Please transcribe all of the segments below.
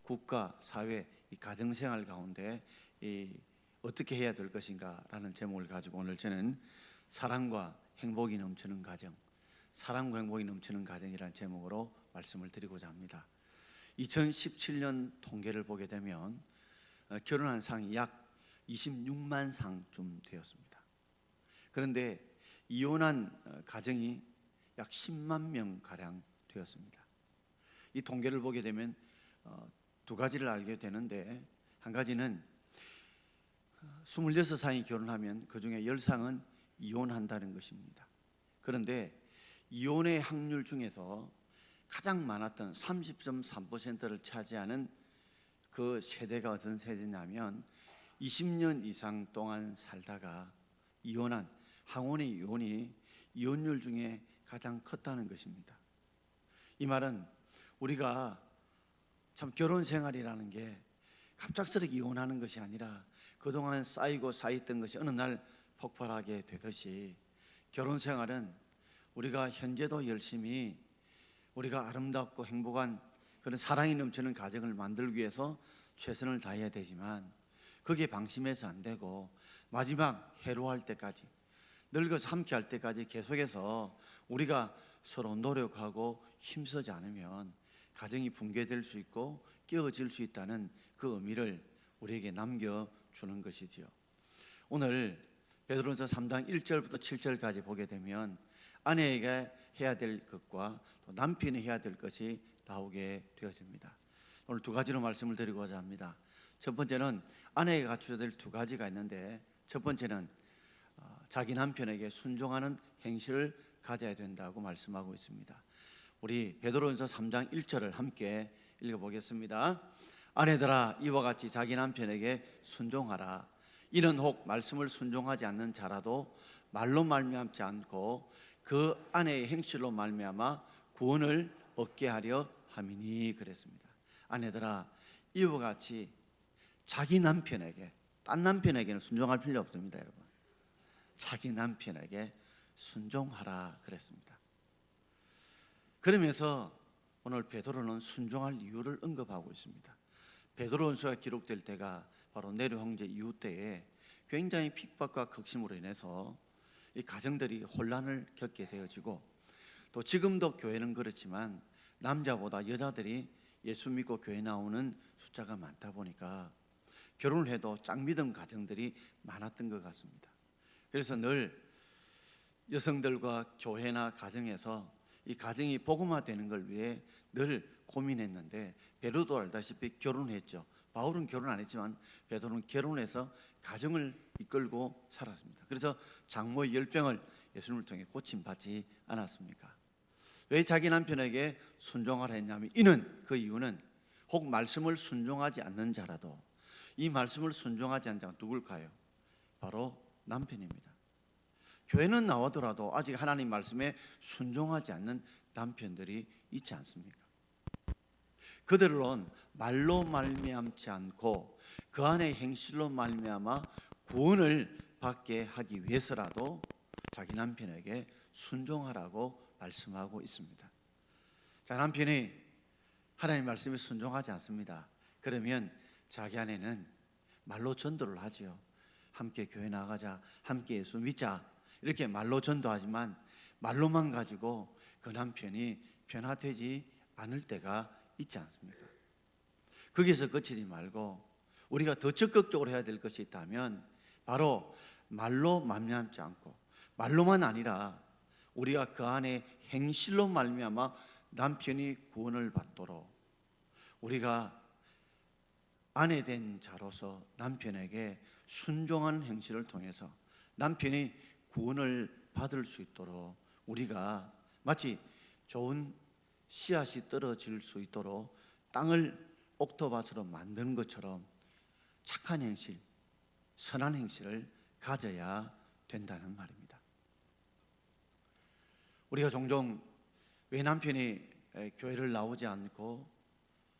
국가, 사회, 이 가정생활 가운데 어떻게 해야 될 것인가라는 제목을 가지고 오늘 저는 사랑과 행복이 넘치는 가정, 사랑과 행복이 넘치는 가정이라는 제목으로 말씀을 드리고자 합니다. 2017년 통계를 보게 되면 결혼한 상이 약 26만 상쯤 되었습니다. 그런데 이혼한 가정이 약 10만 명 가량 되었습니다. 이 통계를 보게 되면 두 가지를 알게 되는데, 한 가지는 26상이 결혼하면 그 중에 10상은 이혼한다는 것입니다. 그런데 이혼의 확률 중에서 가장 많았던 30.3%를 차지하는 그 세대가 어떤 세대냐면 20년 이상 동안 살다가 이혼한 항혼의 이혼이 이혼율 중에 가장 컸다는 것입니다. 이 말은 우리가 참 결혼 생활이라는 게 갑작스럽게 이혼하는 것이 아니라 그동안 쌓였던 것이 어느 날 폭발하게 되듯이, 결혼 생활은 우리가 현재도 열심히 우리가 아름답고 행복한 그런 사랑이 넘치는 가정을 만들기 위해서 최선을 다해야 되지만, 그게 방심해서 안 되고 마지막 해로할 때까지, 늙어서 함께 할 때까지 계속해서 우리가 서로 노력하고 힘쓰지 않으면 가정이 붕괴될 수 있고 깨어질 수 있다는 그 의미를 우리에게 남겨주는 것이지요. 오늘 베드로전서 3장 1절부터 7절까지 보게 되면 아내에게 해야 될 것과 또 남편이 해야 될 것이 나오게 되었습니다. 오늘 두 가지로 말씀을 드리고자 합니다. 첫 번째는 아내가 갖춰야 될 두 가지가 있는데, 첫 번째는 자기 남편에게 순종하는 행실을 가져야 된다고 말씀하고 있습니다. 우리 베드로전서 3장 1절을 함께 읽어보겠습니다. 아내들아, 이와 같이 자기 남편에게 순종하라. 이는 혹 말씀을 순종하지 않는 자라도 말로 말미암지 않고 그 아내의 행실로 말미암아 구원을 얻게 하려 함이니 그랬습니다. 아내들아, 이와 같이 자기 남편에게, 딴 남편에게는 순종할 필요 없습니다, 여러분. 자기 남편에게 순종하라 그랬습니다. 그러면서 오늘 베드로는 순종할 이유를 언급하고 있습니다. 베드로전서가 기록될 때가 바로 네로 형제 이후 때에 굉장히 핍박과 극심으로 인해서 이 가정들이 혼란을 겪게 되어지고, 또 지금도 교회는 그렇지만 남자보다 여자들이 예수 믿고 교회 나오는 숫자가 많다 보니까 결혼을 해도 짝믿음 가정들이 많았던 것 같습니다. 그래서 늘 여성들과 교회나 가정에서 이 가정이 복음화되는 걸 위해 늘 고민했는데, 베드로도 알다시피 결혼했죠. 바울은 결혼 안 했지만 베드로는 결혼해서 가정을 이끌고 살았습니다. 그래서 장모의 열병을 예수님을 통해 고침받지 않았습니까? 왜 자기 남편에게 순종하라 했냐면, 그 이유는 혹 말씀을 순종하지 않는 자라도, 이 말씀을 순종하지 않는 자가 누굴까요? 바로 남편입니다. 교회는 나오더라도 아직 하나님 말씀에 순종하지 않는 남편들이 있지 않습니까? 그들은 말로 말미암지 않고 그 안의 행실로 말미암아 구원을 받게 하기 위해서라도 자기 남편에게 순종하라고 말씀하고 있습니다. 자, 남편이 하나님 말씀에 순종하지 않습니다. 그러면 자기 아내는 말로 전도를 하지요. 함께 교회 나가자, 함께 예수 믿자, 이렇게 말로 전도하지만 말로만 가지고 그 남편이 변화되지 않을 때가 있지 않습니까? 거기서 그치지 말고 우리가 더 적극적으로 해야 될 것이 있다면 바로 말로 말미암지 않고, 말로만 아니라 우리가 그 안에 행실로 말미암아 남편이 구원을 받도록 우리가 아내 된 자로서 남편에게 순종하는 행실을 통해서 남편이 구원을 받을 수 있도록 우리가 마치 좋은 씨앗이 떨어질 수 있도록 땅을 옥토밭으로 만드는 것처럼 착한 행실, 선한 행실을 가져야 된다는 말입니다. 우리가 종종 왜 남편이 교회를 나오지 않고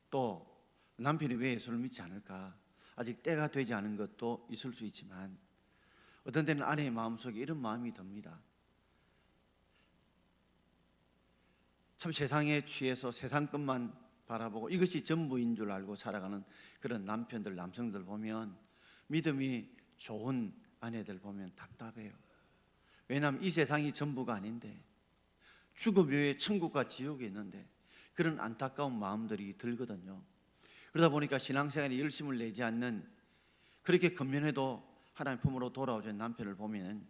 또 남편이 왜 예수를 믿지 않을까, 아직 때가 되지 않은 것도 있을 수 있지만 어떤 때는 아내의 마음속에 이런 마음이 듭니다. 참 세상에 취해서 세상 것만 바라보고 이것이 전부인 줄 알고 살아가는 그런 남편들, 남성들 보면, 믿음이 좋은 아내들 보면 답답해요. 왜냐하면 이 세상이 전부가 아닌데, 죽음 외에 천국과 지옥이 있는데 그런 안타까운 마음들이 들거든요. 그러다 보니까 신앙생활에 열심을 내지 않는, 그렇게 겉면에도 하나님 품으로 돌아오는 남편을 보면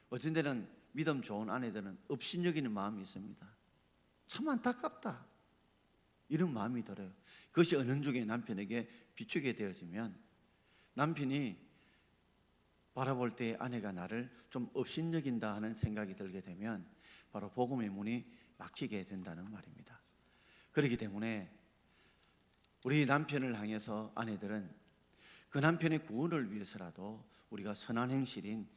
어떤 데는 믿음 좋은 아내들은 업신여기는 마음이 있습니다. 참 안타깝다, 이런 마음이 들어요. 그것이 어느 중에 남편에게 비추게 되어지면, 남편이 바라볼 때 아내가 나를 좀 업신여긴다 하는 생각이 들게 되면 바로 복음의 문이 막히게 된다는 말입니다. 그렇기 때문에 우리 남편을 향해서 아내들은 그 남편의 구원을 위해서라도 우리가 선한 행실인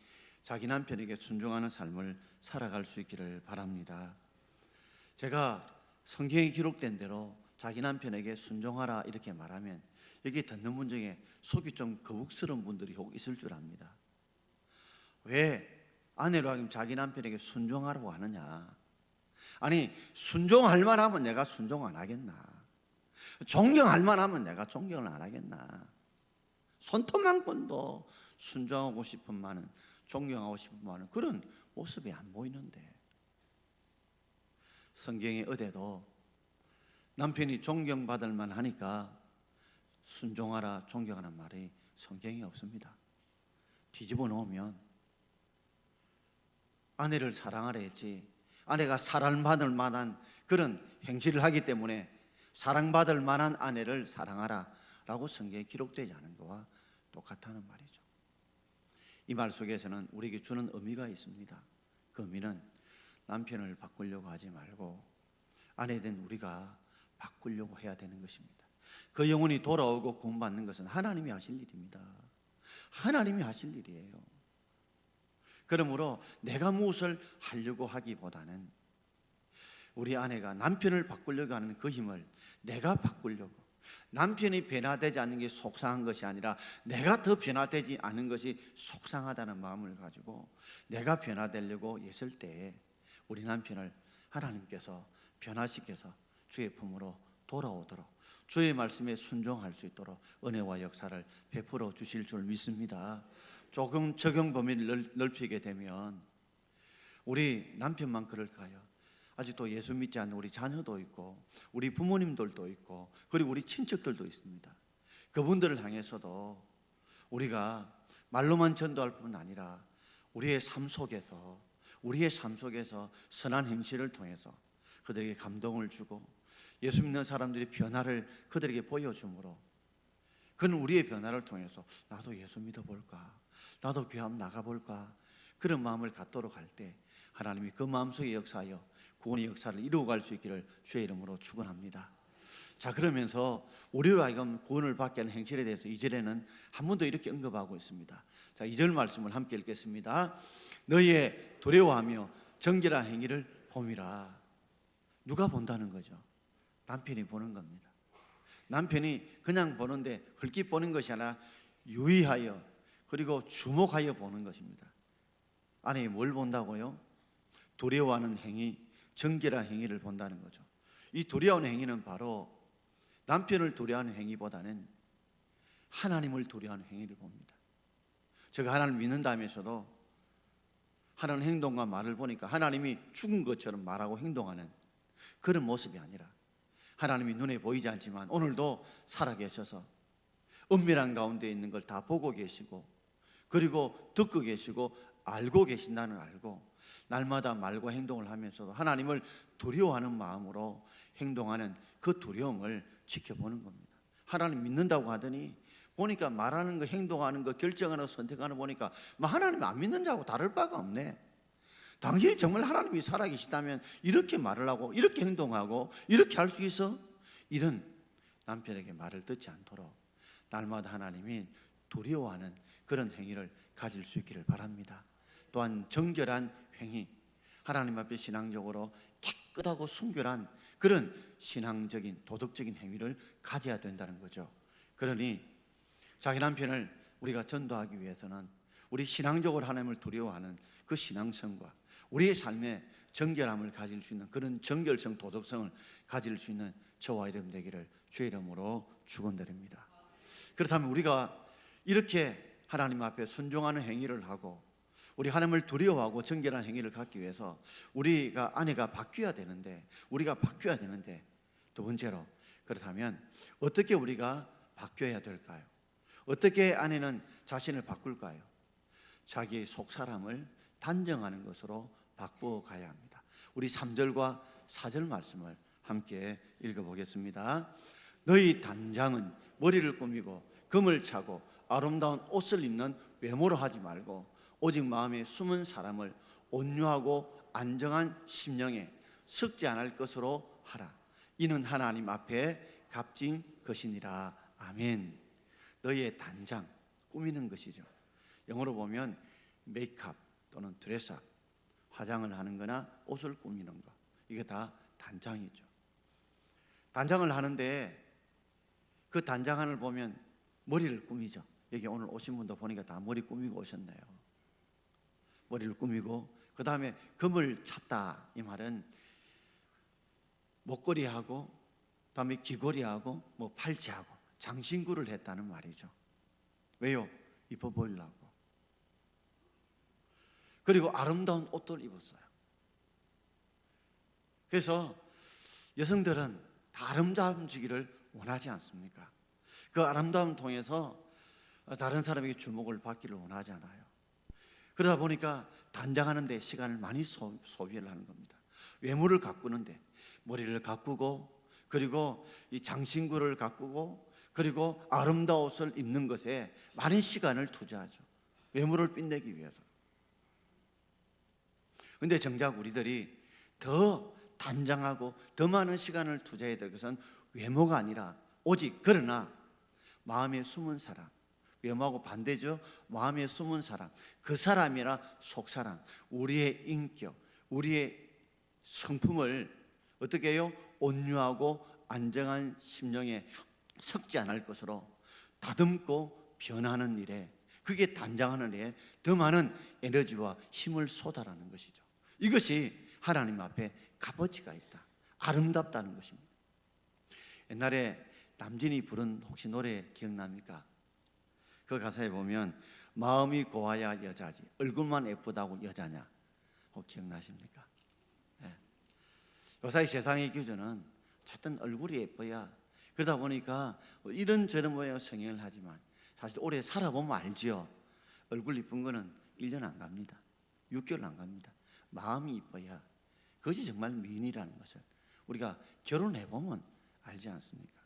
자기 남편에게 순종하는 삶을 살아갈 수 있기를 바랍니다. 제가 성경에 기록된 대로 자기 남편에게 순종하라 이렇게 말하면 여기 듣는 분 중에 속이 좀 거북스러운 분들이 혹 있을 줄 압니다. 왜 아내로 하여금 자기 남편에게 순종하라고 하느냐? 아니, 순종할 만하면 내가 순종 안 하겠나? 존경할 만하면 내가 존경을 안 하겠나? 손톱 한 번도 순종하고 싶은만은, 존경하고 싶은만은 그런 모습이 안 보이는데, 성경에 어디에도 남편이 존경받을 만하니까 순종하라, 존경하는 말이 성경에 없습니다. 뒤집어 놓으면 아내를 사랑하라 했지, 아내가 사랑받을 만한 그런 행실을 하기 때문에 사랑받을 만한 아내를 사랑하라 라고 성경에 기록되지 않은 것과 똑같다는 말이죠. 이 말 속에서는 우리에게 주는 의미가 있습니다. 그 의미는 남편을 바꾸려고 하지 말고 아내된 우리가 바꾸려고 해야 되는 것입니다. 그 영혼이 돌아오고 구원받는 것은 하나님이 하실 일입니다. 하나님이 하실 일이에요. 그러므로 내가 무엇을 하려고 하기보다는 우리 아내가 남편을 바꾸려고 하는 그 힘을 내가 바꾸려고, 남편이 변화되지 않는 게 속상한 것이 아니라 내가 더 변화되지 않은 것이 속상하다는 마음을 가지고 내가 변화되려고 했을 때에 우리 남편을 하나님께서 변화시켜서 주의 품으로 돌아오도록, 주의 말씀에 순종할 수 있도록 은혜와 역사를 베풀어 주실 줄 믿습니다. 조금 적용 범위를 넓히게 되면 우리 남편만 그럴까요? 아직도 예수 믿지 않는 우리 자녀도 있고 우리 부모님들도 있고 그리고 우리 친척들도 있습니다. 그분들을 향해서도 우리가 말로만 전도할 뿐 아니라 우리의 삶 속에서 선한 행실을 통해서 그들에게 감동을 주고 예수 믿는 사람들이 변화를 그들에게 보여주므로 그는 우리의 변화를 통해서 나도 예수 믿어볼까, 나도 교회 한번 나가볼까, 그런 마음을 갖도록 할 때 하나님이 그 마음속에 역사하여 구원의 역사를 이루어갈 수 있기를 주의 이름으로 축원합니다. 자, 그러면서 우리로 하여금 구원을 받게 하는 행실에 대해서 2절에는 한 번 더 이렇게 언급하고 있습니다. 자, 2절 말씀을 함께 읽겠습니다. 너희의 두려워하며 정결한 행위를 봄이라. 누가 본다는 거죠? 남편이 보는 겁니다. 남편이 그냥 보는데 헐깃 보는 것이 아니라 유의하여 그리고 주목하여 보는 것입니다. 아내이 뭘 본다고요? 두려워하는 행위, 정결한 행위를 본다는 거죠. 이 두려워하는 행위는 바로 남편을 두려워하는 행위보다는 하나님을 두려워하는 행위를 봅니다. 제가 하나님을 믿는다면서도 하는 행동과 말을 보니까 하나님이 죽은 것처럼 말하고 행동하는 그런 모습이 아니라 하나님이 눈에 보이지 않지만 오늘도 살아계셔서 은밀한 가운데 있는 걸 다 보고 계시고 그리고 듣고 계시고 알고 계신다는 알고 날마다 말과 행동을 하면서도 하나님을 두려워하는 마음으로 행동하는 그 두려움을 지켜보는 겁니다. 하나님 믿는다고 하더니 보니까 말하는 거, 행동하는 거, 결정하는 거, 선택하는 거 보니까 하나님 안 믿는 자하고 다를 바가 없네. 당신이 정말 하나님이 살아계시다면 이렇게 말을 하고 이렇게 행동하고 이렇게 할 수 있어? 이런 남편에게 말을 듣지 않도록 날마다 하나님이 두려워하는 그런 행위를 가질 수 있기를 바랍니다. 또한 정결한 행위, 하나님 앞에 신앙적으로 깨끗하고 순결한 그런 신앙적인 도덕적인 행위를 가져야 된다는 거죠. 그러니 자기 남편을 우리가 전도하기 위해서는 우리 신앙적으로 하나님을 두려워하는 그 신앙성과 우리의 삶에 정결함을 가질 수 있는 그런 정결성, 도덕성을 가질 수 있는 저와 여러분 되기를 주의 이름으로 축원드립니다. 그렇다면 우리가 이렇게 하나님 앞에 순종하는 행위를 하고 우리 하나님을 두려워하고 정결한 행위를 갖기 위해서 우리가 아내가 바뀌어야 되는데, 우리가 바뀌어야 되는데, 두 번째로 그렇다면 어떻게 우리가 바뀌어야 될까요? 어떻게 아내는 자신을 바꿀까요? 자기의 속 사람을 단정하는 것으로 바꾸어 가야 합니다. 우리 3절과 4절 말씀을 함께 읽어보겠습니다. 너희 단장은 머리를 꾸미고 금을 차고 아름다운 옷을 입는 외모로 하지 말고 오직 마음에 숨은 사람을 온유하고 안정한 심령에 섞지 않을 것으로 하라. 이는 하나님 앞에 값진 것이니라. 아멘. 너희의 단장, 꾸미는 것이죠. 영어로 보면 메이크업 또는 드레스업, 화장을 하는 거나 옷을 꾸미는 거, 이게 다 단장이죠. 단장을 하는데 그 단장안을 보면 머리를 꾸미죠. 여기 오늘 오신 분도 보니까 다 머리 꾸미고 오셨네요. 머리를 꾸미고 그 다음에 금을 찼다. 이 말은 목걸이하고 그다음에 귀걸이하고 뭐 팔찌하고 장신구를 했다는 말이죠. 왜요? 이뻐 보이려고. 그리고 아름다운 옷을 입었어요. 그래서 여성들은 다 아름다워지기를 원하지 않습니까? 그 아름다움 통해서 다른 사람에게 주목을 받기를 원하지 않아요. 그러다 보니까 단장하는 데 시간을 많이 소비를 하는 겁니다. 외모를 가꾸는데 머리를 가꾸고, 그리고 이 장신구를 가꾸고, 그리고 아름다운 옷을 입는 것에 많은 시간을 투자하죠. 외모를 빛내기 위해서. 그런데 정작 우리들이 더 단장하고 더 많은 시간을 투자해야 될 것은 외모가 아니라 오직, 그러나 마음에 숨은 사람, 외모하고 반대죠. 마음에 숨은 사람, 그 사람이라 속사람, 우리의 인격, 우리의 성품을 어떻게 해요? 온유하고 안정한 심령에 섞지 않을 것으로 다듬고 변하는 일에, 그게 단장하는 일에 더 많은 에너지와 힘을 쏟아라는 것이죠. 이것이 하나님 앞에 값어치가 있다, 아름답다는 것입니다. 옛날에 남진이 부른 혹시 노래 기억납니까? 그 가사에 보면 마음이 고와야 여자지 얼굴만 예쁘다고 여자냐, 기억나십니까? 네. 요사이 세상의 기준은 어쨌든 얼굴이 예뻐야, 그러다 보니까 이런저런 모양의 성형을 하지만 사실 오래 살아보면 알지요. 얼굴 이쁜 거는 1년 안 갑니다. 6개월 안 갑니다. 마음이 이뻐야, 그것이 정말 미인이라는 것을 우리가 결혼해보면 알지 않습니까?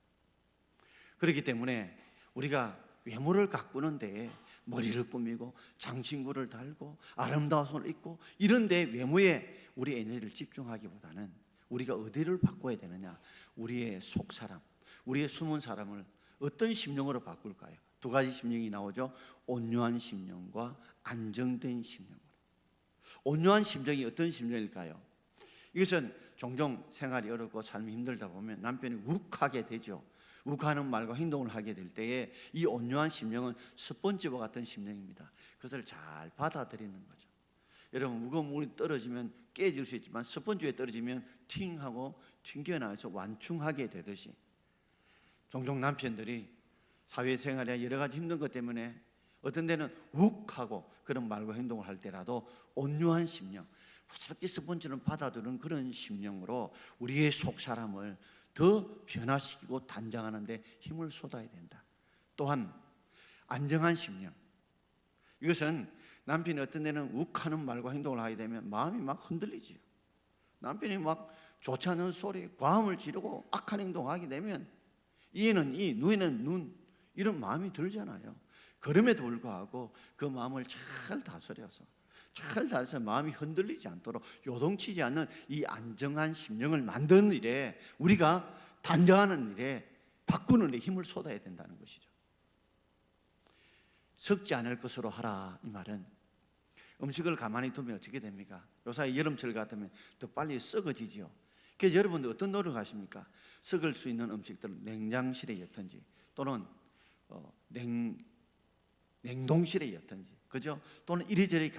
그렇기 때문에 우리가 외모를 가꾸는 데에 머리를 꾸미고 장신구를 달고 아름다운 옷을 입고 이런 데 외모에 우리 에너지를 집중하기보다는 우리가 어디를 바꿔야 되느냐, 우리의 속사람, 우리의 숨은 사람을 어떤 심령으로 바꿀까요? 두 가지 심령이 나오죠. 온유한 심령과 안정된 심령으로. 온유한 심정이 어떤 심령일까요? 이것은 종종 생활이 어렵고 삶이 힘들다 보면 남편이 욱하게 되죠. 욱하는 말과 행동을 하게 될 때에 이 온유한 심령은 스펀지와 같은 심령입니다. 그것을 잘 받아들이는 거죠. 여러분, 무거운 물이 떨어지면 깨질 수 있지만 스펀지 위에 떨어지면 팅하고 튕겨나와서 완충하게 되듯이 종종 남편들이 사회생활에 여러 가지 힘든 것 때문에 어떤 데는 욱하고 그런 말과 행동을 할 때라도 온유한 심령, 부드럽게 스펀지는 받아들이는 그런 심령으로 우리의 속사람을 더 변화시키고 단장하는 데 힘을 쏟아야 된다. 또한 안정한 심령, 이것은 남편이 어떤 데는 욱하는 말과 행동을 하게 되면 마음이 막 흔들리지요. 남편이 막 좋지 않은 소리, 과음을 지르고 악한 행동을 하게 되면 이에는 이, 눈에는 눈, 이런 마음이 들잖아요. 그럼에도 불구하고 그 마음을 잘 다스려서 마음이 흔들리지 않도록 요동치지 않는 이 안정한 심령을 만드는 일에, 우리가 단정하는 일에, 바꾸는 일에 힘을 쏟아야 된다는 것이죠. 썩지 않을 것으로 하라, 이 말은 음식을 가만히 두면 어떻게 됩니까? 요사이 여름철 같으면 더 빨리 썩어지지요. 그래서 여러분들 어떤 노력을 하십니까? 썩을 수 있는 음식들을 냉장실에 였든지 또는 냉동실에 였든지, 그죠? 또는 이리저리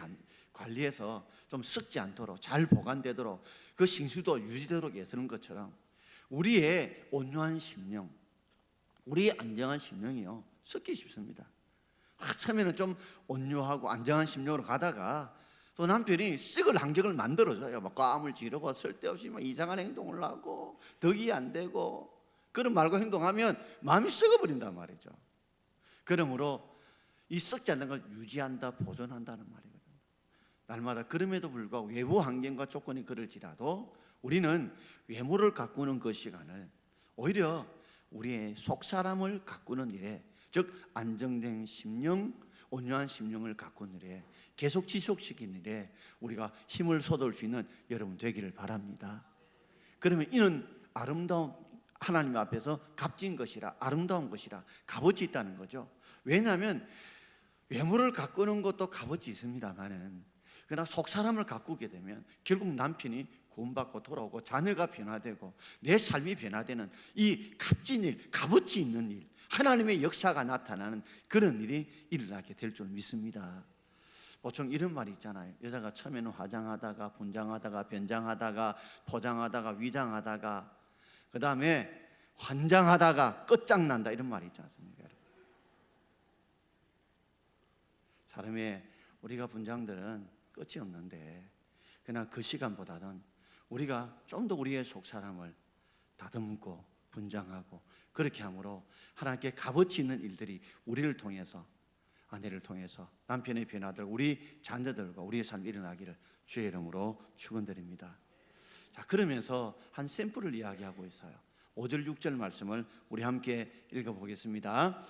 관리해서 좀 썩지 않도록 잘 보관되도록 그 싱수도 유지되도록 애쓰는 것처럼 우리의 온유한 심령, 우리의 안정한 심령이요 섞기 쉽습니다. 처음에는 좀 온유하고 안정한 심령으로 가다가 또 남편이 썩을 환경을 만들어줘요. 막 꽈음을 지르고 쓸데없이 막 이상한 행동을 하고 덕이 안 되고 그런 말과 행동하면 마음이 썩어버린단 말이죠. 그러므로 이 썩지 않는 걸 유지한다, 보존한다는 말이거든요. 날마다 그럼에도 불구하고 외부 환경과 조건이 그럴지라도 우리는 외모를 가꾸는 그 시간을 오히려 우리의 속사람을 가꾸는 일에, 즉 안정된 심령, 온유한 심령을 가꾸는 일에, 계속 지속시키는 일에 우리가 힘을 쏟을 수 있는 여러분 되기를 바랍니다. 그러면 이는 아름다운, 하나님 앞에서 값진 것이라, 아름다운 것이라, 값어치 있다는 거죠. 왜냐하면 외모를 가꾸는 것도 값어치 있습니다만은, 그러나 속사람을 가꾸게 되면 결국 남편이 구원받고 돌아오고 자녀가 변화되고 내 삶이 변화되는 이 값진 일, 값어치 있는 일, 하나님의 역사가 나타나는 그런 일이 일어나게 될 줄 믿습니다. 보통 이런 말이 있잖아요. 여자가 처음에는 화장하다가 분장하다가 변장하다가 포장하다가 위장하다가 그 다음에 환장하다가 끝장난다, 이런 말이 있지 않습니까? 사람의 우리가 분장들은 끝이 없는데, 그러나 그 시간보다는 우리가 좀 더 우리의 속사람을 다듬고 분장하고 그렇게 함으로 하나님께 값어치 있는 일들이 우리를 통해서, 아내를 통해서, 남편의 변화들, 우리 자녀들과 우리의 삶이 일어나기를 주의 이름으로 축원드립니다. 자, 그러면서 한 샘플을 이야기하고 있어요. 5절 6절 말씀을 우리 함께 읽어보겠습니다.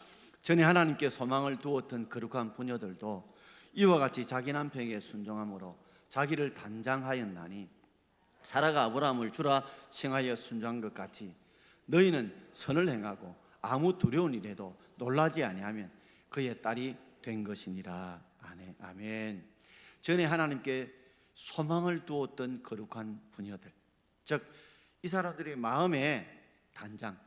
전에 하나님께 소망을 두었던 거룩한 부녀들도 이와 같이 자기 남편에게 순종함으로 자기를 단장하였나니, 사라가 아브라함을 주라 칭하여 순종한 것 같이 너희는 선을 행하고 아무 두려운 일에도 놀라지 아니하면 그의 딸이 된 것이니라. 아멘. 전에 하나님께 소망을 두었던 거룩한 부녀들, 즉 이 사람들이 마음의 단장,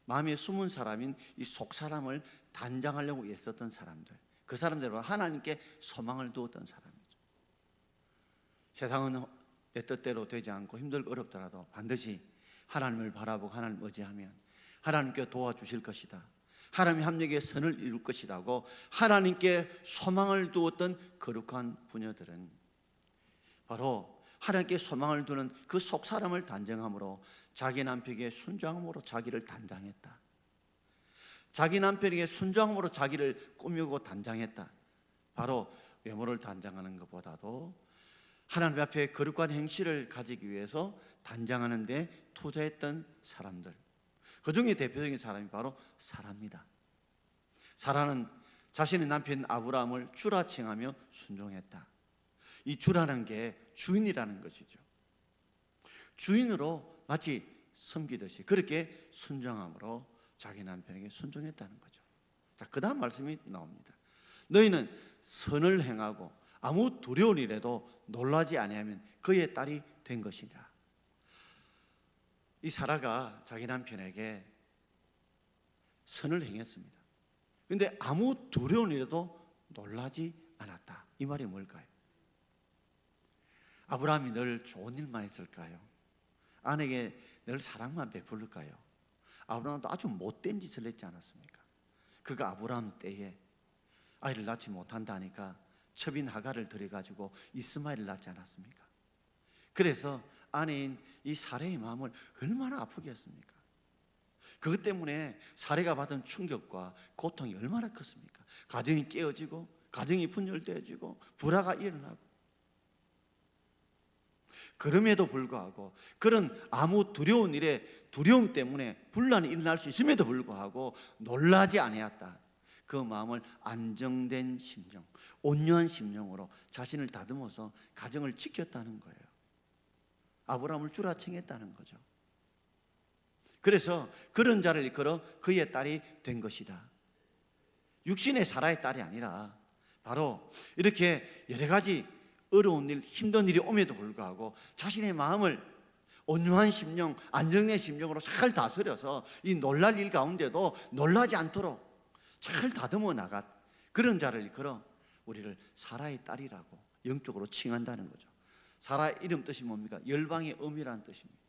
마음에 숨은 사람인 이 속사람을 단장하려고 애썼던 사람들, 그 사람들은 하나님께 소망을 두었던 사람이죠. 세상은 내 뜻대로 되지 않고 힘들고 어렵더라도 반드시 하나님을 바라보고 하나님을 의지하면 하나님께 도와주실 것이다, 하나님이 합력의 선을 이룰 것이라고 하나님께 소망을 두었던 거룩한 부녀들은 바로 하나님께 소망을 두는 그 속사람을 단정함으로 자기 남편에게 순종함으로 자기를 단장했다. 자기 남편에게 순종함으로 자기를 꾸미고 단장했다. 바로 외모를 단장하는 것보다도 하나님 앞에 거룩한 행실을 가지기 위해서 단장하는 데 투자했던 사람들, 그 중에 대표적인 사람이 바로 사라입니다. 사라는 자신의 남편 아브라함을 주라 칭하며 순종했다. 이 주라는 게 주인이라는 것이죠. 주인으로 마치 섬기듯이 그렇게 순종함으로 자기 남편에게 순종했다는 거죠. 자, 그 다음 말씀이 나옵니다. 너희는 선을 행하고 아무 두려운 일에도 놀라지 아니하면 그의 딸이 된 것이니라. 이 사라가 자기 남편에게 선을 행했습니다. 그런데 아무 두려운 일에도 놀라지 않았다. 이 말이 뭘까요? 아브라함이 늘 좋은 일만 했을까요? 아내에게 늘 사랑만 베풀을까요? 아브라함도 아주 못된 짓을 했지 않았습니까? 그가 아브라함 때에 아이를 낳지 못한다니까 첩인 하갈을 들여가지고 이스마엘을 낳지 않았습니까? 그래서 아내인 이 사레의 마음을 얼마나 아프게 했습니까? 그것 때문에 사레가 받은 충격과 고통이 얼마나 컸습니까? 가정이 깨어지고 가정이 분열되어지고 불화가 일어나고, 그럼에도 불구하고 그런 아무 두려운 일에 두려움 때문에 분란이 일어날 수 있음에도 불구하고 놀라지 아니했다. 그 마음을 안정된 심령, 온유한 심령으로 자신을 다듬어서 가정을 지켰다는 거예요. 아브라함을 주라 칭했다는 거죠. 그래서 그런 자를 이끌어 그의 딸이 된 것이다. 육신의 사라의 딸이 아니라 바로 이렇게 여러 가지 어려운 일, 힘든 일이 옴에도 불구하고 자신의 마음을 온유한 심령, 안정된 심령으로 잘 다스려서 이 놀랄 일 가운데도 놀라지 않도록 잘 다듬어 나간 그런 자를 이끌어 우리를 사라의 딸이라고 영적으로 칭한다는 거죠. 사라 이름 뜻이 뭡니까? 열방의 어미라는 뜻입니다.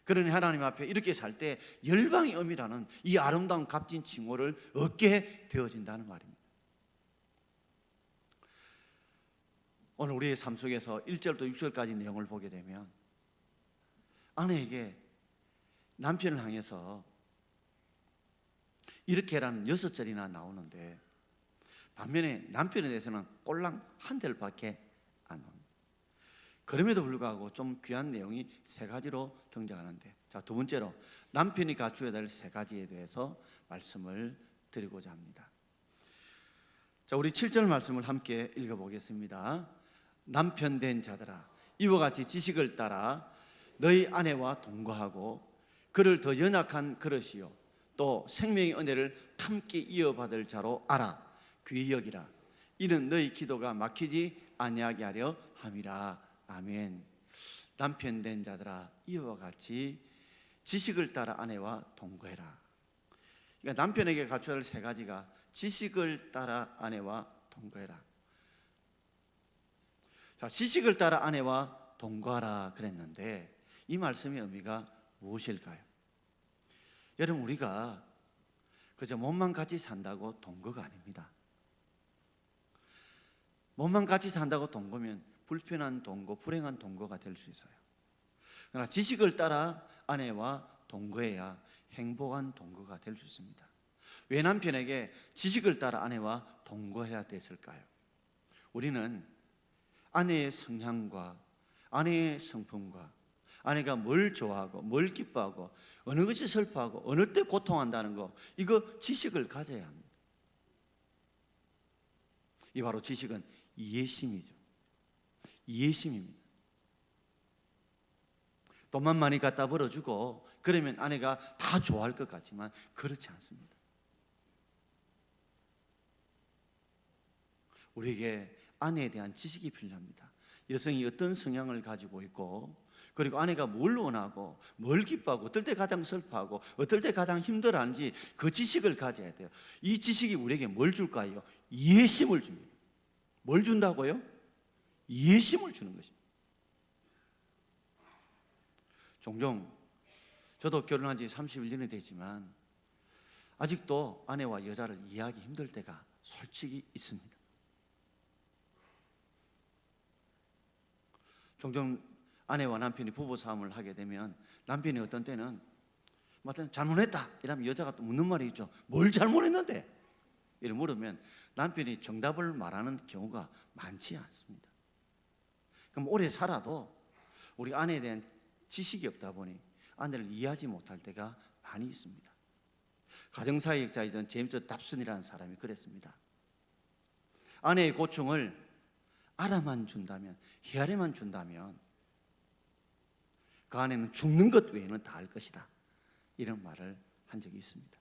그러니 하나님 앞에 이렇게 살 때 열방의 의미라는 이 아름다운 값진 칭호를 얻게 되어진다는 말입니다. 오늘 우리의 삶 속에서 1절부터 6절까지 내용을 보게 되면 아내에게 남편을 향해서 이렇게라는 6절이나 나오는데, 반면에 남편에 대해서는 꼴랑 한 절밖에 안 나옵니다. 그럼에도 불구하고 좀 귀한 내용이 3가지로 등장하는데, 자, 두 번째로 남편이 갖추어야 될 3가지에 대해서 말씀을 드리고자 합니다. 자, 우리 7절 말씀을 함께 읽어보겠습니다. 남편 된 자들아, 이와 같이 지식을 따라 너희 아내와 동거하고 그를 더 연약한 그릇이요 또 생명의 은혜를 함께 이어받을 자로 알아 귀히 여기라. 이는 너희 기도가 막히지 아니하게 하려 함이라. 아멘. 남편 된 자들아, 이와 같이 지식을 따라 아내와 동거해라. 그러니까 남편에게 갖춰야 할 3가지가 지식을 따라 아내와 동거해라. 자, 지식을 따라 아내와 동거하라 그랬는데 이 말씀의 의미가 무엇일까요? 여러분, 우리가 그저 몸만 같이 산다고 동거가 아닙니다. 몸만 같이 산다고 동거면 불편한 동거, 불행한 동거가 될 수 있어요. 그러나 지식을 따라 아내와 동거해야 행복한 동거가 될 수 있습니다. 왜 남편에게 지식을 따라 아내와 동거해야 됐을까요? 우리는 아내의 성향과 아내의 성품과 아내가 뭘 좋아하고 뭘 기뻐하고 어느 것이 슬퍼하고 어느 때 고통한다는 거, 이거 지식을 가져야 합니다. 이 바로 지식은 이해심이죠. 이해심입니다. 돈만 많이 갖다 벌어주고 그러면 아내가 다 좋아할 것 같지만 그렇지 않습니다. 우리에게 아내에 대한 지식이 필요합니다. 여성이 어떤 성향을 가지고 있고, 그리고 아내가 뭘 원하고 뭘 기뻐하고 어떨 때 가장 슬퍼하고 어떨 때 가장 힘들어하는지 그 지식을 가져야 돼요. 이 지식이 우리에게 뭘 줄까요? 이해심을 줍니다. 뭘 준다고요? 이해심을 주는 것입니다. 종종 저도 결혼한 지 31년이 되지만 아직도 아내와 여자를 이해하기 힘들 때가 솔직히 있습니다. 종종 아내와 남편이 부부싸움을 하게 되면 남편이 어떤 때는 잘못했다 이러면 여자가 또 묻는 말이 있죠. 뭘 잘못했는데? 이렇게 물으면 남편이 정답을 말하는 경우가 많지 않습니다. 그럼 오래 살아도 우리 아내에 대한 지식이 없다 보니 아내를 이해하지 못할 때가 많이 있습니다. 가정사역자이던 제임스 답슨이라는 사람이 그랬습니다. 아내의 고충을 알아만 준다면, 헤아려만 준다면 그 아내는 죽는 것 외에는 다 할 것이다, 이런 말을 한 적이 있습니다.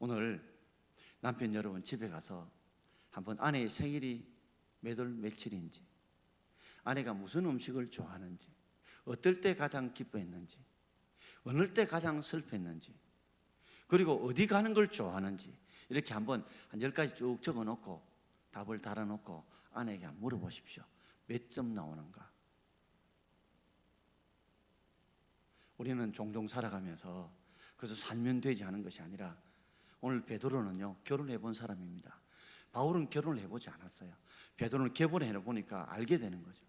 오늘 남편 여러분 집에 가서 한번 아내의 생일이 몇 월 며칠인지, 아내가 무슨 음식을 좋아하는지, 어떨 때 가장 기뻐했는지, 어느 때 가장 슬펐는지, 그리고 어디 가는 걸 좋아하는지 이렇게 한번 한 10가지 쭉 적어놓고 답을 달아놓고 아내에게 물어보십시오. 몇 점 나오는가? 우리는 종종 살아가면서 그래서 살면 되지 하는 것이 아니라, 오늘 베드로는요 결혼해 본 사람입니다. 바울은 결혼을 해보지 않았어요. 베드로는 결혼해 보니까 알게 되는 거죠.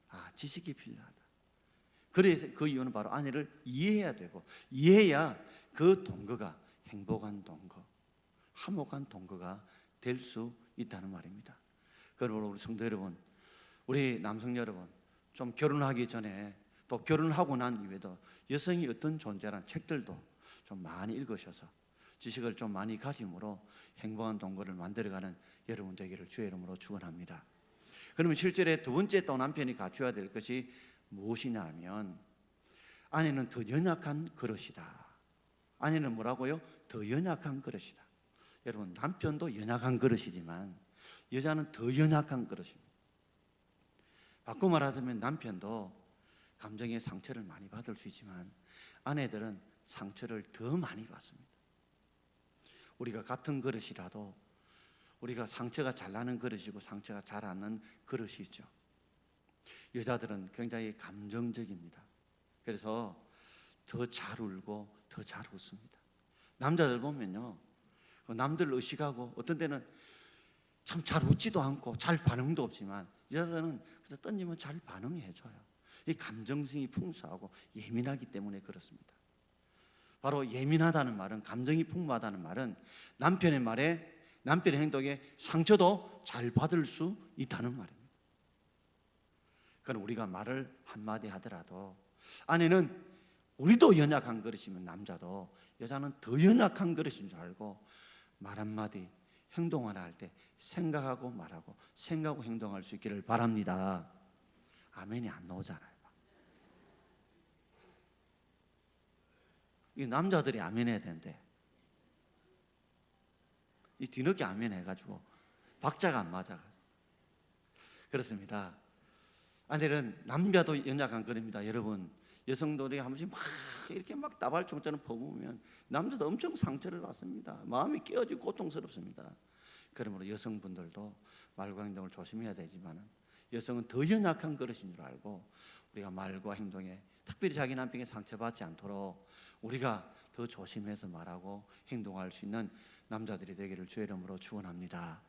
아, 지식이 필요하다. 그래서 그 이유는 바로 아내를 이해해야 되고, 이해해야 그 동거가 행복한 동거, 화목한 동거가 될 수 있다는 말입니다. 그러므로 우리 성도 여러분, 우리 남성 여러분, 좀 결혼하기 전에 또 결혼하고 난 이후에도 여성이 어떤 존재라는 책들도 좀 많이 읽으셔서 지식을 좀 많이 가짐으로 행복한 동거를 만들어가는 여러분 되기를 주의 이름으로 축원합니다. 그러면 실제로 두 번째 또 남편이 갖춰야 될 것이 무엇이냐 하면, 아내는 더 연약한 그릇이다. 아내는 뭐라고요? 더 연약한 그릇이다. 여러분, 남편도 연약한 그릇이지만 여자는 더 연약한 그릇입니다. 바꿔 말하자면 남편도 감정의 상처를 많이 받을 수 있지만 아내들은 상처를 더 많이 받습니다. 우리가 같은 그릇이라도 우리가 상처가 잘 나는 그릇이고 상처가 잘 안 나는 그릇이죠. 여자들은 굉장히 감정적입니다. 그래서 더 잘 울고 더 잘 웃습니다. 남자들 보면요, 남들 의식하고 어떤 때는 참 잘 웃지도 않고 잘 반응도 없지만 여자들은 그래서 던지면 잘 반응해줘요. 이 감정성이 풍부하고 예민하기 때문에 그렇습니다. 바로 예민하다는 말은, 감정이 풍부하다는 말은 남편의 말에, 남편의 행동에 상처도 잘 받을 수 있다는 말입니다. 그럼 우리가 말을 한마디 하더라도 아내는 우리도 연약한 그릇이면 남자도 여자는 더 연약한 그릇인 줄 알고 말 한마디, 행동 하나 할 때 생각하고 말하고 생각하고 행동할 수 있기를 바랍니다. 아멘이 안 나오잖아요. 이 남자들이 아멘 해야 되는데 이 뒤늦게 아멘 해가지고 박자가 안 맞아. 그렇습니다. 아내는 남자도 연약한 그릇입니다. 여러분, 여성들이 한 번씩 막 이렇게 막 다발총처럼 퍼부으면 남자도 엄청 상처를 받습니다. 마음이 깨어지고 고통스럽습니다. 그러므로 여성분들도 말과 행동을 조심해야 되지만 여성은 더 연약한 그릇인 줄 알고 우리가 말과 행동에 특별히 자기 남편에게 상처받지 않도록 우리가 더 조심해서 말하고 행동할 수 있는 남자들이 되기를 주의 이름으로 축원합니다.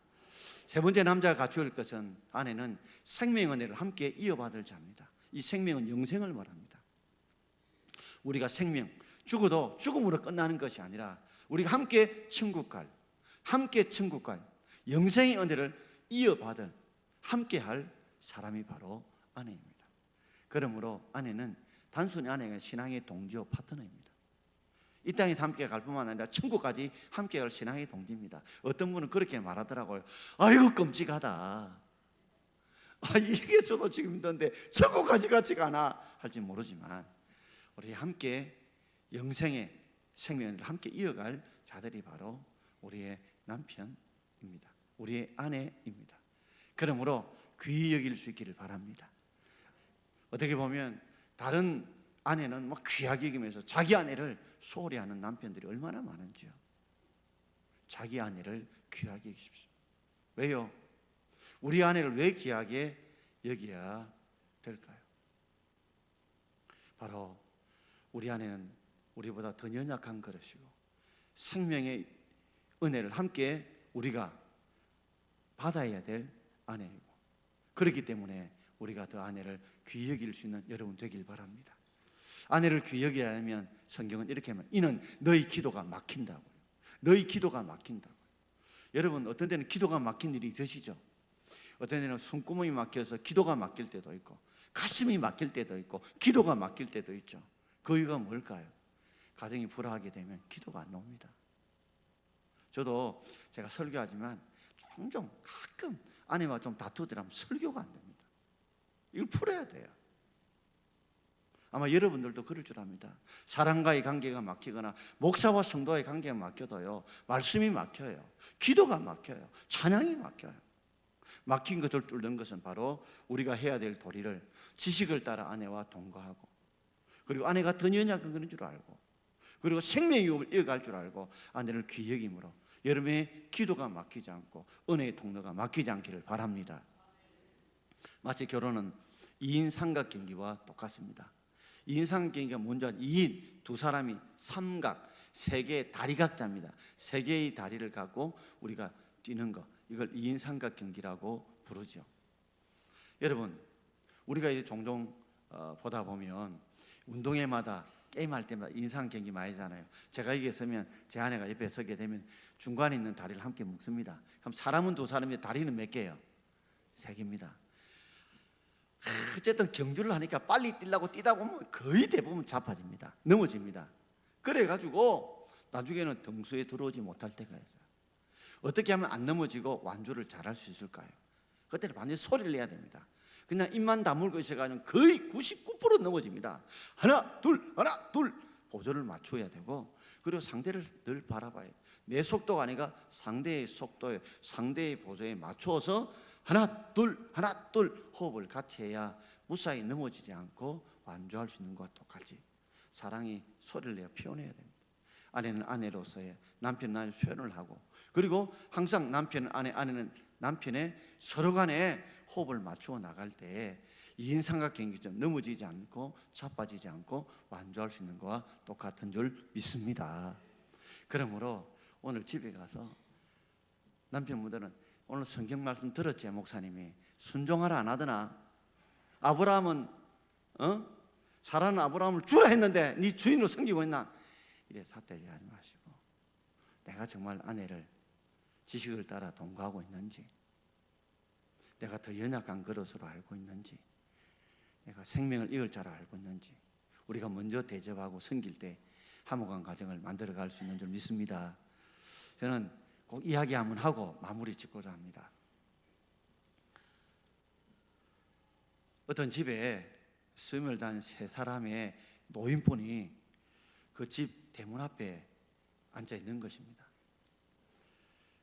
세 번째 남자가 갖추어야 할 것은, 아내는 생명의 은혜를 함께 이어받을 자입니다. 이 생명은 영생을 말합니다. 우리가 생명, 죽어도 죽음으로 끝나는 것이 아니라 우리가 함께 천국 갈, 영생의 은혜를 이어받을, 함께 할 사람이 바로 아내입니다. 그러므로 아내는 단순히 아내가 신앙의 동지요 파트너입니다. 이 땅에서 함께 갈 뿐만 아니라 천국까지 함께 갈 신앙의 동지입니다. 어떤 분은 그렇게 말하더라고요. 아이고 끔찍하다. 이게 저도 지금 힘든데 천국까지 같이 가나 할지 모르지만 우리 함께 영생의 생명을 함께 이어갈 자들이 바로 우리의 남편입니다. 우리의 아내입니다. 그러므로 귀히 여길 수 있기를 바랍니다. 어떻게 보면 다른 아내는 막 귀하게 여기면서 자기 아내를 소홀히 하는 남편들이 얼마나 많은지요. 자기 아내를 귀하게 여기십시오. 왜요? 우리 아내를 왜 귀하게 여겨야 될까요? 바로 우리 아내는 우리보다 더 연약한 그릇이고 생명의 은혜를 함께 우리가 받아야 될 아내이고, 그렇기 때문에 우리가 더 아내를 귀히 여길 수 있는 여러분 되길 바랍니다. 아내를 귀히 여겨야 하면 성경은 이렇게 말합니다. 이는 너희 기도가 막힌다고요. 너희 기도가 막힌다고요. 여러분, 어떤 때는 기도가 막힌 일이 있으시죠? 어떤 때는 숨구멍이 막혀서 기도가 막힐 때도 있고 가슴이 막힐 때도 있고 기도가 막힐 때도 있죠. 그 이유가 뭘까요? 가정이 불화하게 되면 기도가 안 나옵니다. 저도 제가 설교하지만 종종 가끔 아내와 좀 다투더라면 설교가 안 됩니다. 이걸 풀어야 돼요. 아마 여러분들도 그럴 줄 압니다. 사람과의 관계가 막히거나 목사와 성도의 관계가 막혀도요, 말씀이 막혀요, 기도가 막혀요, 찬양이 막혀요. 막힌 것을 뚫는 것은 바로 우리가 해야 될 도리를, 지식을 따라 아내와 동거하고, 그리고 아내가 더 연약한 그런 줄 알고, 그리고 생명의 유업을 이어갈 줄 알고 아내를 귀히 여김으로 여러분의 기도가 막히지 않고 은혜의 통로가 막히지 않기를 바랍니다. 마치 결혼은 2인 삼각경기와 똑같습니다. 2인 삼각경기가 뭔지 아세요? 2인, 두 사람이 삼각, 세 개의 다리각자입니다. 세 개의 다리를 갖고 우리가 뛰는 거, 이걸 2인 삼각경기라고 부르죠. 여러분, 우리가 이제 종종 보다 보면 운동회마다 게임할 때마다 2인 삼각경기 많이 하잖아요. 제가 여기에 서면 제 아내가 옆에 서게 되면 중간에 있는 다리를 함께 묶습니다. 그럼 사람은 두 사람인데 다리는 몇 개예요? 세 개입니다. 어쨌든 경주를 하니까 빨리 뛰려고 뛰다 보면 거의 대부분 자빠집니다. 넘어집니다. 그래가지고 나중에는 등수에 들어오지 못할 때가 있어요. 어떻게 하면 안 넘어지고 완주를 잘할 수 있을까요? 그때는 완전히 소리를 내야 됩니다. 그냥 입만 다물고 있어가지고 거의 99% 넘어집니다. 하나 둘 보조를 맞춰야 되고, 그리고 상대를 늘 바라봐요. 내 속도가 아니라 상대의 속도에, 상대의 보조에 맞춰서 하나 둘 호흡을 같이 해야 무사히 넘어지지 않고 완주할 수 있는 것과 똑같이 사랑이 소리를 내어 표현해야 됩니다. 아내는 아내로서의 남편은 남편 표현을 하고, 그리고 항상 남편은 아내는 남편의 서로 간에 호흡을 맞추어 나갈 때 2인 삼각형처럼 넘어지지 않고 자빠지지 않고 완주할 수 있는 거와 똑같은 줄 믿습니다. 그러므로 오늘 집에 가서 남편분들은 오늘 성경 말씀 들었지? 목사님이 순종하라 안 하더나? 아브라함은 사라는 아브라함을 주라 했는데 네 주인으로 섬기고 있나? 이래 삿대질하지 마시고, 내가 정말 아내를 지식을 따라 동거하고 있는지, 내가 더 연약한 그릇으로 알고 있는지, 내가 생명을 이을 줄 알고 있는지, 우리가 먼저 대접하고 섬길 때 화목한 가정을 만들어갈 수 있는 줄 믿습니다. 저는 꼭 이야기 한번 하고 마무리 짓고자 합니다. 어떤 집에 스물단 세 사람의 노인분이 그 집 대문 앞에 앉아 있는 것입니다.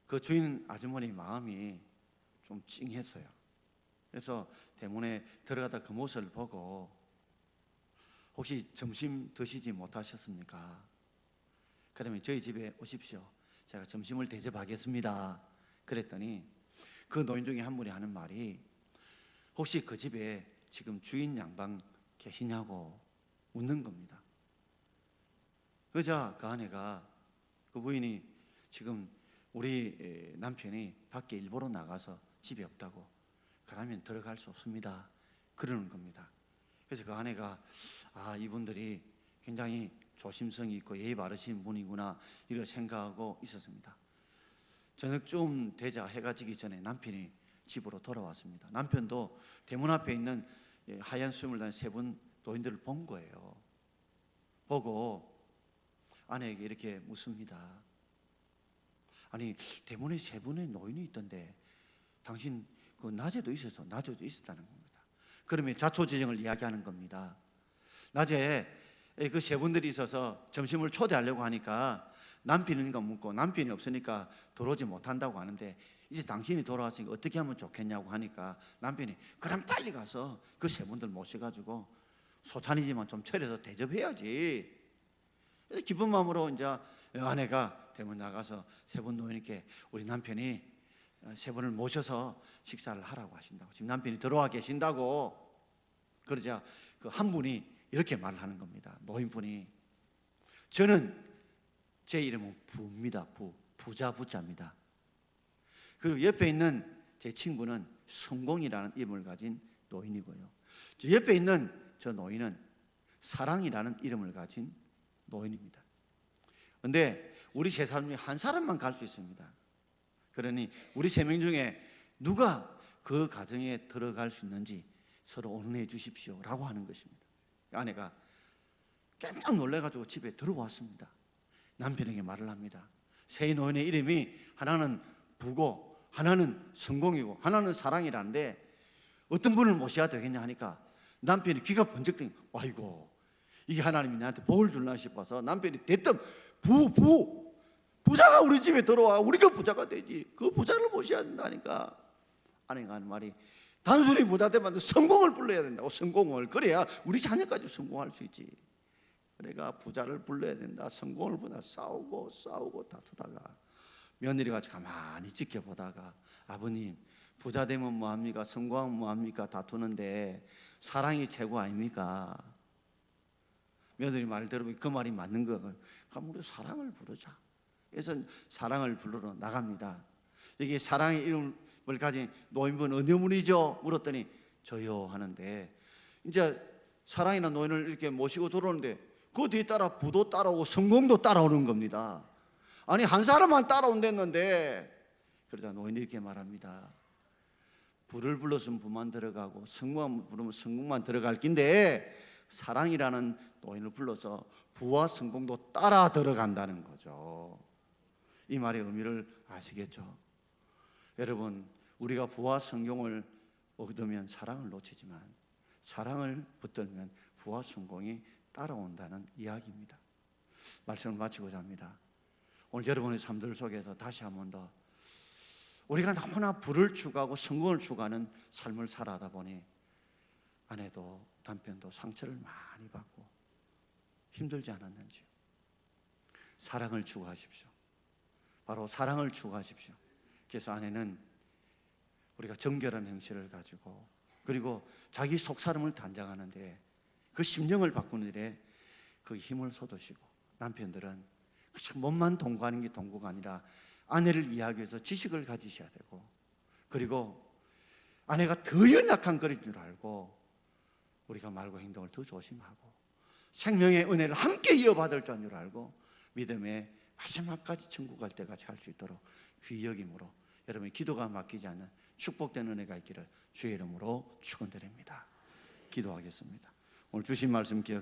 그 주인 아주머니 마음이 좀 찡했어요. 그래서 대문에 들어가다 그 모습을 보고 혹시 점심 드시지 못하셨습니까? 그러면 저희 집에 오십시오. 제가 점심을 대접하겠습니다. 그랬더니 그 노인 중에 한 분이 하는 말이, 혹시 그 집에 지금 주인 양반 계시냐고 묻는 겁니다. 그러자 그 아내가, 그 부인이 지금 우리 남편이 밖에 일보러 나가서 집에 없다고, 그러면 들어갈 수 없습니다. 그러는 겁니다. 그래서 그 아내가 이분들이 굉장히 조심성이 있고 예의 바르신 분이구나 이렇게 생각하고 있었습니다. 저녁쯤 되자 해가 지기 전에 남편이 집으로 돌아왔습니다. 남편도 대문 앞에 있는 하얀 수염을 단 세 분 노인들을 본 거예요. 보고 아내에게 이렇게 묻습니다. 아니, 대문에 세 분의 노인이 있던데 당신 그 낮에도 있어서 낮에도 있었다는 겁니다. 그러면 자초지정을 이야기하는 겁니다. 낮에 그 세 분들이 있어서 점심을 초대하려고 하니까 남편인가 묻고 남편이 없으니까 들어오지 못한다고 하는데, 이제 당신이 돌아왔으니까 어떻게 하면 좋겠냐고 하니까 남편이 그럼 빨리 가서 그 세 분들 모셔가지고 소찬이지만 좀 차려서 대접해야지. 그래서 기쁜 마음으로 이제 아내가 대문 나가서 세 분 노인께 우리 남편이 세 분을 모셔서 식사를 하라고 하신다고, 지금 남편이 들어와 계신다고. 그러자 그 한 분이 이렇게 말을 하는 겁니다. 노인분이, 저는 제 이름은 부입니다. 부자 부자입니다. 그리고 옆에 있는 제 친구는 성공이라는 이름을 가진 노인이고요. 저 옆에 있는 저 노인은 사랑이라는 이름을 가진 노인입니다. 그런데 우리 세 사람 중에 한 사람만 갈 수 있습니다. 그러니 우리 세 명 중에 누가 그 가정에 들어갈 수 있는지 서로 언론해 주십시오 라고 하는 것입니다. 아내가 깜짝 놀라가지고 집에 들어왔습니다. 남편에게 말을 합니다. 세 노인의 이름이 하나는 부고 하나는 성공이고 하나는 사랑이라는데 어떤 분을 모셔야 되겠냐 하니까 남편이 귀가 번쩍 뜨니, 아이고 이게 하나님이 나한테 복을 줄라 싶어서 남편이 대뜸 부자가 우리 집에 들어와 우리가 부자가 되지, 그 부자를 모셔야 된다니까. 아내가 하는 말이, 단순히 부자 되면 성공을 불러야 된다고. 성공을, 그래야 우리 자녀까지 성공할 수 있지. 그러니까 부자를 불러야 된다. 성공을 보다 싸우고 다투다가 며느리가 가만히 지켜보다가, 아버님 부자 되면 뭐합니까? 성공하면 뭐합니까? 다투는데 사랑이 최고 아닙니까? 며느리 말 들으면 그 말이 맞는 거예요. 그럼 우리 사랑을 부르자. 그래서 사랑을 부르러 나갑니다. 여기 사랑의 이름을 가진 노인분 어느 분이죠? 물었더니 저요 하는데, 이제 사랑이나 노인을 이렇게 모시고 들어오는데 그 뒤에 따라 부도 따라오고 성공도 따라오는 겁니다. 아니 한 사람만 따라온댔는데. 그러자 노인이 이렇게 말합니다. 부를 불렀으면 부만 들어가고 성공만 부르면 성공만 들어갈 낀데 사랑이라는 노인을 불러서 부와 성공도 따라 들어간다는 거죠. 이 말의 의미를 아시겠죠? 여러분, 우리가 부와 성공을 얻으면 사랑을 놓치지만 사랑을 붙들면 부와 성공이 따라온다는 이야기입니다. 말씀을 마치고자 합니다. 오늘 여러분의 삶들 속에서 다시 한 번 더 우리가 너무나 부를 추구하고 성공을 추구하는 삶을 살아가다 보니 아내도 남편도 상처를 많이 받고 힘들지 않았는지요? 사랑을 추구하십시오. 바로 사랑을 추구하십시오. 그래서 아내는 우리가 정결한 행실을 가지고 그리고 자기 속사람을 단장하는데, 그 심령을 바꾸는 일에 그 힘을 쏟으시고, 남편들은 그냥 몸만 동거하는 게 동거가 아니라 아내를 이해하기 위해서 지식을 가지셔야 되고, 그리고 아내가 더 연약한 거인 줄 알고 우리가 말과 행동을 더 조심하고, 생명의 은혜를 함께 이어받을 줄 알고 믿음의 마지막까지 천국 갈 때까지 할 수 있도록 귀히 여김으로, 여러분의 기도가 막히지 않는 축복된 은혜가 있기를 주의 이름으로 축원드립니다. 기도하겠습니다. 오늘 주신 말씀 기억